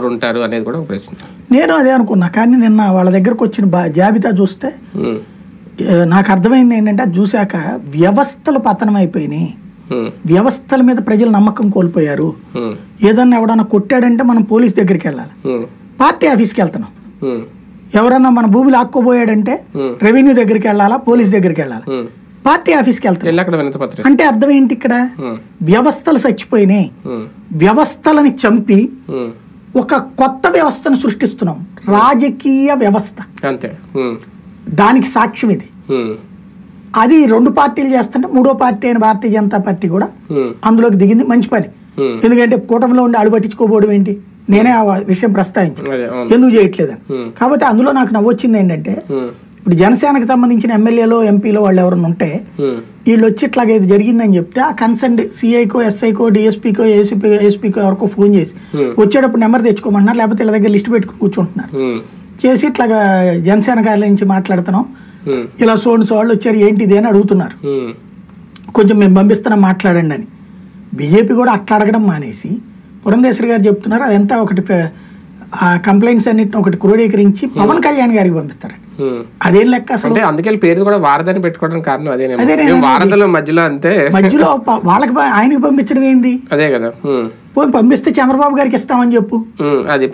ఎవరెవరు ఉంటారు అనేది కూడా ఒక ప్రశ్న. నేను అదే అనుకున్నా, కానీ నిన్న వాళ్ళ దగ్గరకు వచ్చిన జాబితా చూస్తే నాకు అర్థమైంది ఏంటంటే, అది చూశాక వ్యవస్థలు పతనం అయిపోయినాయి, వ్యవస్థల మీద ప్రజలు నమ్మకం కోల్పోయారు. ఏదన్నా ఎవడన్నా కొట్టాడంటే మనం పోలీస్ దగ్గరికి వెళ్ళాలి, పార్టీ ఆఫీస్కి వెళ్తున్నాం. ఎవరన్నా మన భూములు ఆక్కోబోయాడంటే రెవెన్యూ దగ్గరికి వెళ్ళాలా, పోలీస్ దగ్గరికి వెళ్ళాలి, పార్టీ ఆఫీస్కి వెళ్తాం. అంటే అర్థం ఏంటి, ఇక్కడ వ్యవస్థలు చచ్చిపోయినాయి, వ్యవస్థలని చంపి ఒక కొత్త వ్యవస్థను సృష్టిస్తున్నాం, రాజకీయ వ్యవస్థ. దానికి సాక్ష్యం ఇది. అది 2 పార్టీలు చేస్తుంటే 3వ పార్టీ అయిన భారతీయ జనతా పార్టీ కూడా అందులోకి దిగింది. మంచి పని. ఎందుకంటే కూటమిలో ఉండి అడుగు పట్టించుకోబోవడం ఏంటి, నేనే ఆ విషయం ప్రస్తావించాను ఎందుకు చేయట్లేదని. కాబట్టి అందులో నాకు నవ్వొచ్చింది ఏంటంటే, ఇప్పుడు జనసేనకు సంబంధించిన ఎమ్మెల్యేలో ఎంపీలో వాళ్ళు ఎవరైనా ఉంటే వీళ్ళు వచ్చి ఇట్లాగా ఇది జరిగిందని చెప్తే ఆ కన్సర్న్ సిఐకో ఎస్ఐకో డిఎస్పీకో ఏఎస్పీకో ఎవరికో ఫోన్ చేసి వచ్చేటప్పుడు నెంబర్ తెచ్చుకోమన్నారు, లేకపోతే వీళ్ళ దగ్గర లిస్ట్ పెట్టుకుని కూర్చుంటున్నారు. చేసి ఇట్లాగా జనసేన కార్యాలయం నుంచి మాట్లాడుతున్నాం, ఇలా సోన్స్ వాళ్ళు వచ్చారు ఏంటిది అని అడుగుతున్నారు, కొంచెం మేము పంపిస్తున్నాం మాట్లాడండి అని. బీజేపీ కూడా అట్లా అడగడం మానేసి పురంధేశ్వరి గారు చెప్తున్నారు అదంతా ఒకటి ఆ కంప్లైంట్స్ అన్నిటిని ఒకటి క్రోడీకరించి పవన్ కళ్యాణ్ గారికి పంపిస్తారు. అదేం లెక్క అసలు. అందుకే పేరు కూడా వారదని పెట్టుకోవడానికి కారణం అదే. వారధల మధ్యలో అంతే, మధ్యలో వాళ్ళకి ఆయనకి పంపించడం ఏంది? అదే కదా. పోనీ పంపిస్తే చంద్రబాబు గారికి ఇస్తామని చెప్పు. అది